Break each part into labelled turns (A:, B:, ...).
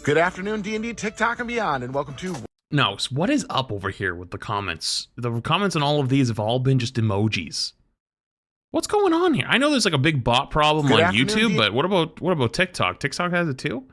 A: Good afternoon, D&D, TikTok, and beyond, and welcome to...
B: No, so what is up over here with the comments? The comments on all of these have all been just emojis. What's going on here? I know there's like a big bot problem on YouTube, but what about TikTok? TikTok has it too? All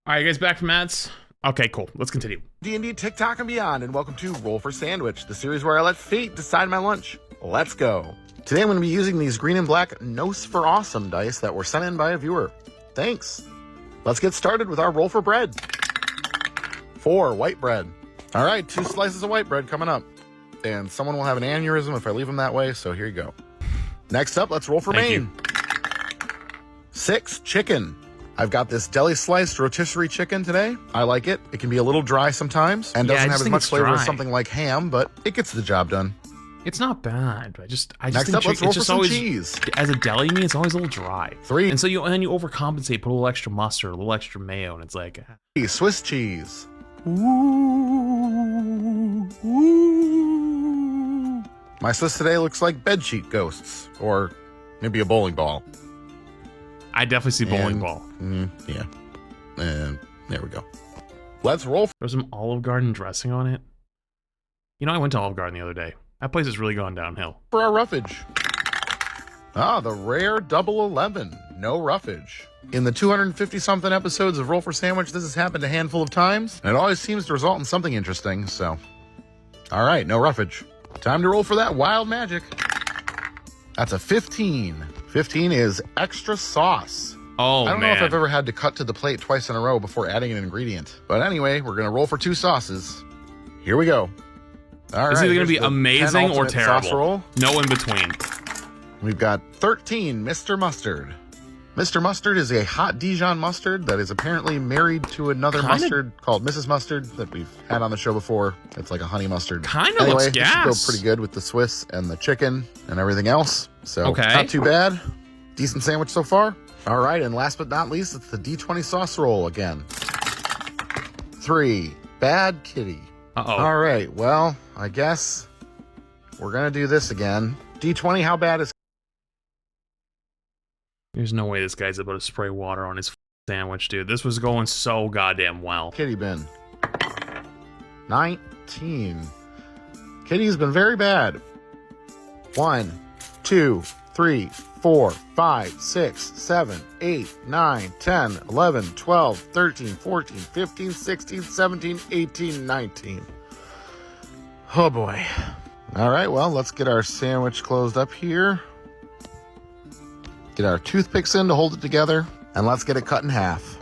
B: right, you guys back from ads? Okay, cool. Let's continue.
A: D&D, TikTok, and beyond, and welcome to Roll for Sandwich, the series where I let fate decide my lunch. Let's go. Today I'm going to be using these green and black Nos for Awesome dice that were sent in by a viewer. Thanks. Let's get started with our roll for bread. 4 white bread. All right, 2 slices of white bread coming up. And someone will have an aneurysm if I leave them that way, so here you go. Next up, let's roll for Maine. 6 chicken. I've got this deli sliced rotisserie chicken today. I like it. It can be a little dry sometimes and doesn't have as much flavor as something like ham, but it gets the job done.
B: It's not bad. I just
A: Next
B: think
A: up, let's roll for some cheese.
B: As a deli meat, it's always a little dry.
A: 3.
B: And so then you overcompensate, put a little extra mustard, a little extra mayo, and it's like
A: Swiss cheese.
B: Ooh, ooh.
A: My Swiss today looks like bedsheet ghosts, or maybe a bowling ball.
B: I definitely see bowling ball.
A: Yeah. And there we go. Let's roll.
B: There's some Olive Garden dressing on it. You know, I went to Olive Garden the other day. That place has really gone downhill.
A: For our roughage. The rare double 11. No roughage. In the 250-something episodes of Roll for Sandwich, this has happened a handful of times, and it always seems to result in something interesting, so... All right, no roughage. Time to roll for that wild magic. That's a 15. 15 is extra sauce.
B: Oh, man.
A: I don't know if I've ever had to cut to the plate twice in a row before adding an ingredient. But anyway, we're going to roll for 2 sauces. Here we go. All
B: it's
A: right,
B: either going to be amazing or terrible.
A: Roll.
B: No in between.
A: We've got 13 Mr. Mustard. Mr. Mustard is a hot Dijon mustard that is apparently married to another mustard called Mrs. Mustard that we've had on the show before. It's like a honey mustard.
B: Kind of looks gas.
A: Anyway, this should go pretty good with the Swiss and the chicken and everything else. So, not too bad. Decent sandwich so far. All right, and last but not least, it's the D20 sauce roll again. 3, Bad Kitty.
B: Uh-oh.
A: All right, well, I guess we're going to do this again. D20, how bad is...
B: There's no way this guy's about to spray water on his sandwich, dude. This was going so goddamn well.
A: Kitty bin. 19. Kitty's been very bad. 1, 2, 3, 4, 5, 6, 7, 8, 9, 10, 11, 12, 13, 14, 15, 16, 17, 18, 19. Oh boy. All right, well, let's get our sandwich closed up here. Get our toothpicks in to hold it together, and let's get it cut in half.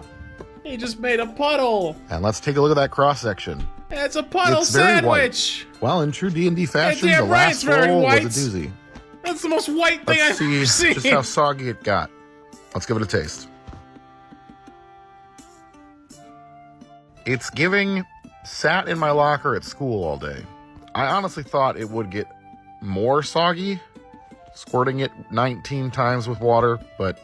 B: He just made a puddle.
A: And let's take a look at that cross section.
B: It's a puddle sandwich.
A: Well, in true D&D fashion, the last roll was a doozy.
B: That's the most white thing I've ever seen.
A: Just how soggy it got. Let's give it a taste. It's giving sat in my locker at school all day. I honestly thought it would get more soggy, squirting it 19 times with water, but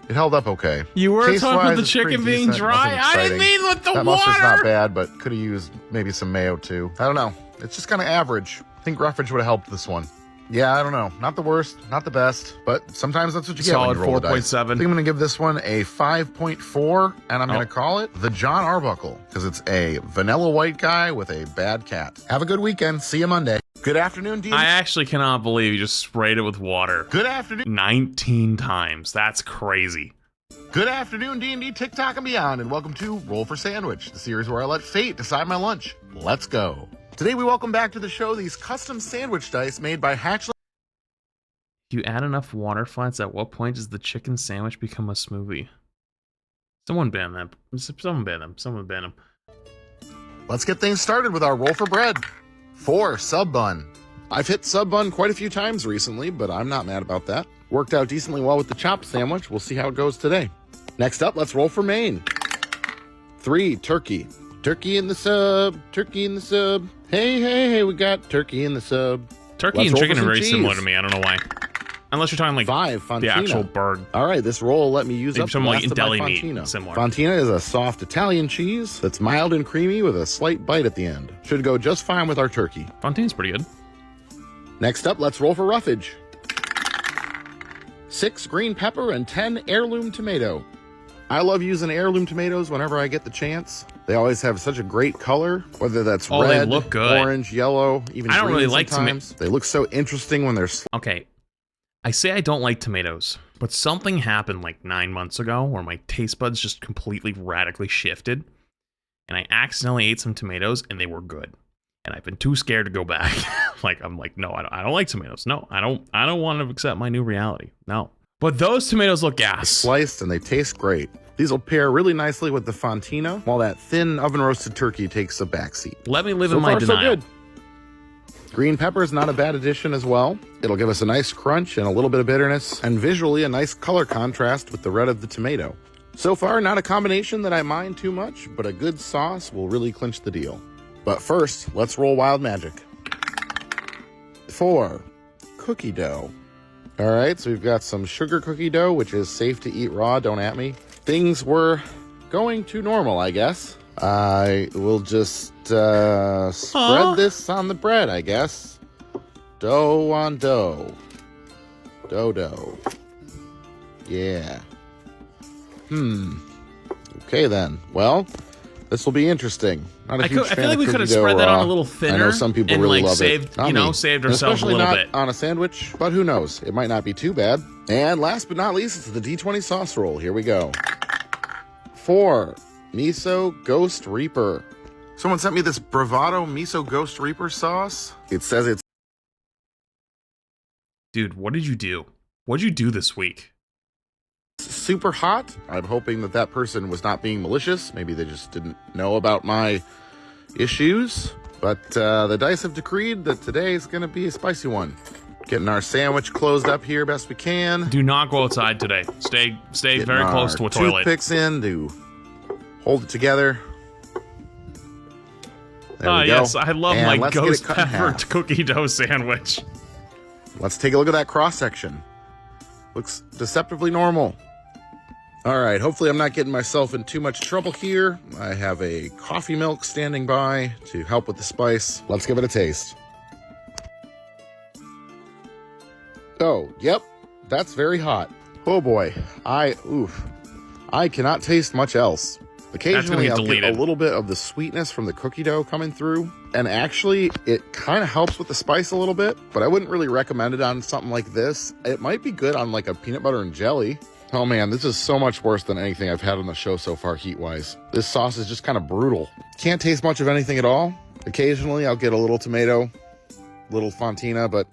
A: it held up okay.
B: You were talking about the chicken being dry? I didn't mean with the water!
A: That mustard's not bad, but could have used maybe some mayo too. I don't know. It's just kind of average. I think roughage would have helped this one. Yeah, I don't know. Not the worst, not the best, but sometimes that's what you get when you roll the dice.
B: Solid 4.7.
A: I think I'm going to give this one a 5.4, and I'm going to call it the John Arbuckle, because it's a vanilla white guy with a bad cat. Have a good weekend. See you Monday. Good afternoon, D&D.
B: I actually cannot believe you just sprayed it with water.
A: Good afternoon.
B: 19 times. That's crazy.
A: Good afternoon, D&D, TikTok, and beyond, and welcome to Roll for Sandwich, the series where I let fate decide my lunch. Let's go. Today we welcome back to the show these custom sandwich dice made by Hatchling.
B: If you add enough water flats, at what point does the chicken sandwich become a smoothie? Someone ban them. Someone ban them. Someone ban them.
A: Let's get things started with our roll for bread. 4 sub bun. I've hit sub bun quite a few times recently, but I'm not mad about that. Worked out decently well with the chopped sandwich. We'll see how it goes today. Next up, let's roll for Maine. 3 turkey. Turkey in the sub. Turkey in the sub. Hey, we got turkey in the sub.
B: Turkey and chicken are very similar to me. I don't know why. Unless you're talking like
A: 5 Fontina.
B: The actual bird.
A: All right, this roll let me use up
B: some
A: the
B: like
A: last of
B: deli
A: my
B: meat.
A: Fontina.
B: Similar.
A: Fontina is a soft Italian cheese that's mild and creamy with a slight bite at the end. Should go just fine with our turkey.
B: Fontina's pretty good.
A: Next up, let's roll for roughage. 6 green pepper and 10 heirloom tomato. I love using heirloom tomatoes whenever I get the chance. They always have such a great color, whether that's red,
B: they look good.
A: Orange, yellow, even
B: I don't
A: green
B: really like
A: sometimes. They look so interesting when they're...
B: Okay, I say I don't like tomatoes, but something happened like 9 months ago where my taste buds just completely radically shifted, and I accidentally ate some tomatoes and they were good. And I've been too scared to go back. I'm like, no, I don't like tomatoes. No, I don't want to accept my new reality. No. But those tomatoes look gas.
A: Sliced and they taste great. These will pair really nicely with the fontina, while that thin oven roasted turkey takes a backseat.
B: Let me live in my denial.
A: So good. Green pepper is not a bad addition as well. It'll give us a nice crunch and a little bit of bitterness, and visually a nice color contrast with the red of the tomato. So far, not a combination that I mind too much, but a good sauce will really clinch the deal. But first, let's roll wild magic. 4, cookie dough. All right, so we've got some sugar cookie dough, which is safe to eat raw, don't at me. Things were going to normal, I guess. I will just spread this on the bread, I guess. Dough on dough. Dough. Yeah. Okay then. Well, this will be interesting.
B: I feel like we could have spread that on a little thinner.
A: I know some people really love
B: it. Saved ourselves a little bit.
A: Especially not on a sandwich, but who knows? It might not be too bad. And last but not least, it's the D20 sauce roll. Here we go. 4, miso ghost reaper. Someone sent me this bravado miso ghost reaper sauce. It says it's...
B: Dude, what did you do? What did you do this week?
A: Super hot. I'm hoping that person was not being malicious. Maybe they just didn't know about my issues. But the dice have decreed that today is going to be a spicy one. Getting our sandwich closed up here best we can.
B: Do not go outside today. Stay very close to a toilet.
A: Toothpicks in to hold it together. There we go.
B: Yes, I love my ghost pepper cookie dough sandwich.
A: Let's take a look at that cross section. Looks deceptively normal. All right, hopefully I'm not getting myself in too much trouble here. I have a coffee milk standing by to help with the spice. Let's give it a taste. Oh, yep, that's very hot. Oh boy, I cannot taste much else. Occasionally I'll get a little bit of the sweetness from the cookie dough coming through. And actually, it kind of helps with the spice a little bit, but I wouldn't really recommend it on something like this. It might be good on like a peanut butter and jelly. Oh man, this is so much worse than anything I've had on the show so far heat-wise. This sauce is just kind of brutal. Can't taste much of anything at all. Occasionally, I'll get a little tomato, little fontina, but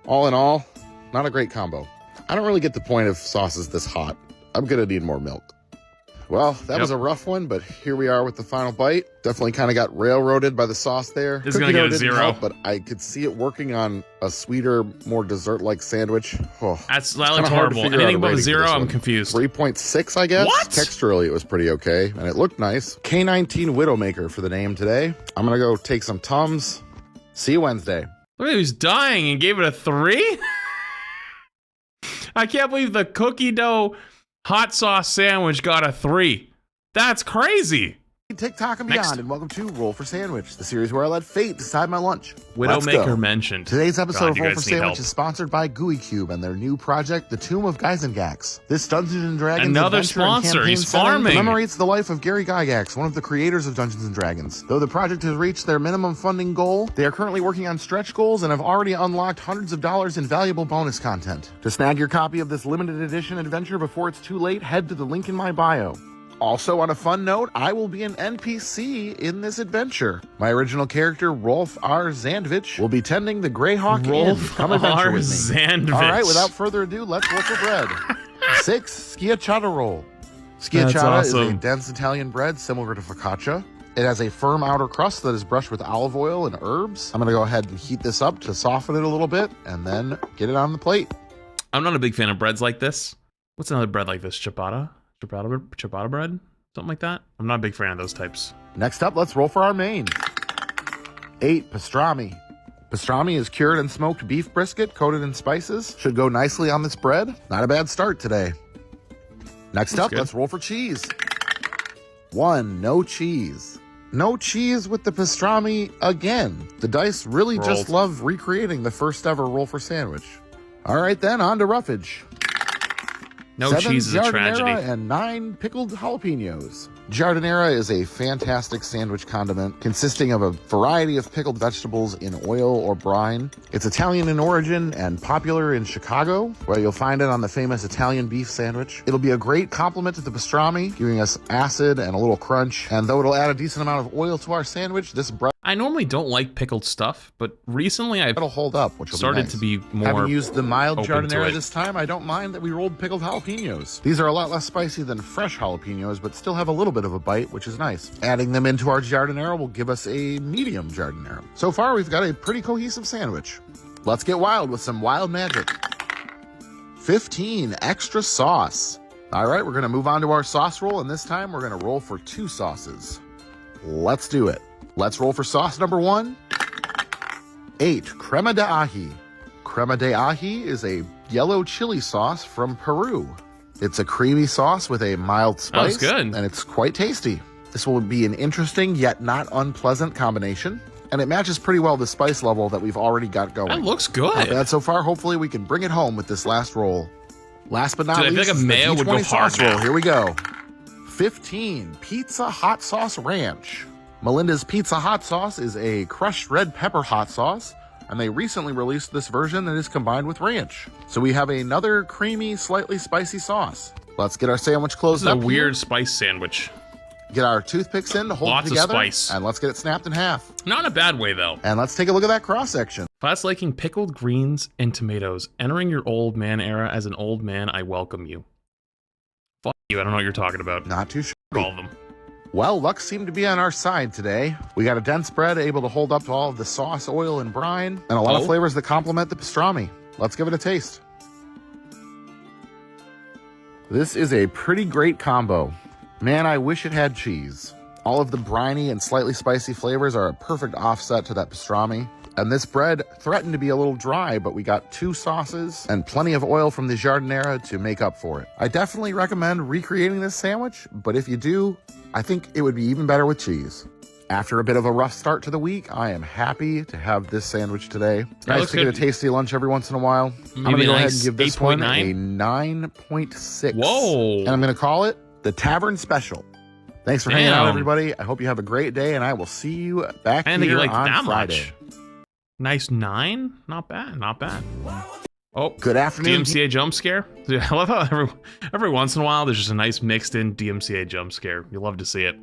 A: all in all, not a great combo. I don't really get the point of sauces this hot. I'm gonna need more milk. Well, that was a rough one, but here we are with the final bite. Definitely kind of got railroaded by the sauce there.
B: This is going to get a 0.
A: Help, but I could see it working on a sweeter, more dessert-like sandwich. Oh,
B: that looks horrible. Anything above a 0, I'm confused.
A: 3.6, I guess?
B: What?
A: Texturally, it was pretty okay, and it looked nice. K19 Widowmaker for the name today. I'm going to go take some Tums. See you Wednesday.
B: Look, he was dying and gave it a 3? I can't believe the cookie dough hot sauce sandwich got a 3. That's crazy.
A: TikTok and beyond, and welcome to Roll for Sandwich, the series where I let fate decide my lunch.
B: Widowmaker mentioned.
A: Today's episode of Roll for Sandwich is sponsored by Gooey Cube and their new project, The Tomb of Gygax. This Dungeons & Dragons
B: another
A: adventure
B: sponsor.
A: And campaign
B: He's farming.
A: Commemorates the life of Gary Gygax, one of the creators of Dungeons & Dragons. Though the project has reached their minimum funding goal, they are currently working on stretch goals and have already unlocked hundreds of dollars in valuable bonus content. To snag your copy of this limited edition adventure before it's too late, head to the link in my bio. Also, on a fun note, I will be an NPC in this adventure. My original character, Rolf R. Zandvich, will be tending the Greyhawk Inn. Come adventure with me.
B: Zandvich.
A: All right, without further ado, let's roll for bread. 6, schiacciata roll. Schiacciata is a dense Italian bread similar to focaccia. It has a firm outer crust that is brushed with olive oil and herbs. I'm going to go ahead and heat this up to soften it a little bit and then get it on the plate.
B: I'm not a big fan of breads like this. What's another bread like this? Ciabatta? Ciabatta bread? Something like that? I'm not a big fan of those types.
A: Next up, let's roll for our main. 8, pastrami. Pastrami is cured and smoked beef brisket coated in spices. Should go nicely on this bread. Not a bad start today. Next up, let's roll for cheese. 1, no cheese. No cheese with the pastrami again. The dice really just love recreating the first ever roll for sandwich. All right then, on to roughage.
B: No
A: 7
B: cheese is a
A: giardiniera
B: tragedy.
A: and 9 pickled jalapenos. Giardiniera is a fantastic sandwich condiment consisting of a variety of pickled vegetables in oil or brine. It's Italian in origin and popular in Chicago, where you'll find it on the famous Italian beef sandwich. It'll be a great complement to the pastrami, giving us acid and a little crunch. And though it'll add a decent amount of oil to our sandwich, this bread
B: I normally don't like pickled stuff, but recently I've
A: it'll hold up, which will
B: started
A: be nice.
B: to be more
A: Having used the mild
B: open to
A: giardiniera
B: it.
A: this time, I don't mind that we rolled pickled jalapenos. These are a lot less spicy than fresh jalapenos, but still have a little bit of a bite, which is nice. Adding them into our giardiniera will give us a medium giardiniera. So far, we've got a pretty cohesive sandwich. Let's get wild with some wild magic. 15 extra sauce. All right, we're gonna move on to our sauce roll, and this time we're gonna roll for 2 sauces. Let's do it. Let's roll for sauce number 1. 8 crema de ají. Crema de ají is a yellow chili sauce from Peru. It's a creamy sauce with a mild spice.
B: That's good.
A: And it's quite tasty. This will be an interesting yet not unpleasant combination. And it matches pretty well the spice level that we've already got going.
B: That looks good.
A: Not bad so far. Hopefully we can bring it home with this last roll. Last but not
B: Dude, I feel
A: least,
B: like a mayo
A: the
B: would go
A: D20 sauce
B: hard
A: roll.
B: now.
A: Here we go. 15 pizza hot sauce ranch. Melinda's Pizza Hot Sauce is a crushed red pepper hot sauce, and they recently released this version that is combined with ranch. So we have another creamy, slightly spicy sauce. Let's get our sandwich closed
B: This is
A: up
B: a
A: here.
B: weird spice sandwich.
A: Get our toothpicks in to hold
B: Lots
A: it
B: of
A: together.
B: spice.
A: And let's get it snapped in half.
B: Not in a bad way, though.
A: And let's take a look at that cross section.
B: Class liking pickled greens and tomatoes. Entering your old man era as an old man, I welcome you. Fuck you, I don't know what you're talking about.
A: Not too sure.
B: All of them.
A: Well, luck seemed to be on our side today. We got a dense bread able to hold up to all of the sauce, oil, and brine, and a lot of flavors that complement the pastrami. Let's give it a taste. This is a pretty great combo. Man, I wish it had cheese. All of the briny and slightly spicy flavors are a perfect offset to that pastrami. And this bread threatened to be a little dry, but we got 2 sauces and plenty of oil from the giardiniera to make up for it. I definitely recommend recreating this sandwich, but if you do, I think it would be even better with cheese. After a bit of a rough start to the week, I am happy to have this sandwich today. It's nice to get a tasty lunch every once in a while. I'm going to go ahead and give this one a 9.6.
B: Whoa.
A: And I'm going to call it the Tavern Special. Thanks for hanging out, everybody. I hope you have a great day, and I will see you back here on Friday.
B: Nice 9? Not bad, not bad. Oh,
A: good afternoon.
B: DMCA jump scare. I love how every once in a while there's just a nice mixed in DMCA jump scare. You love to see it.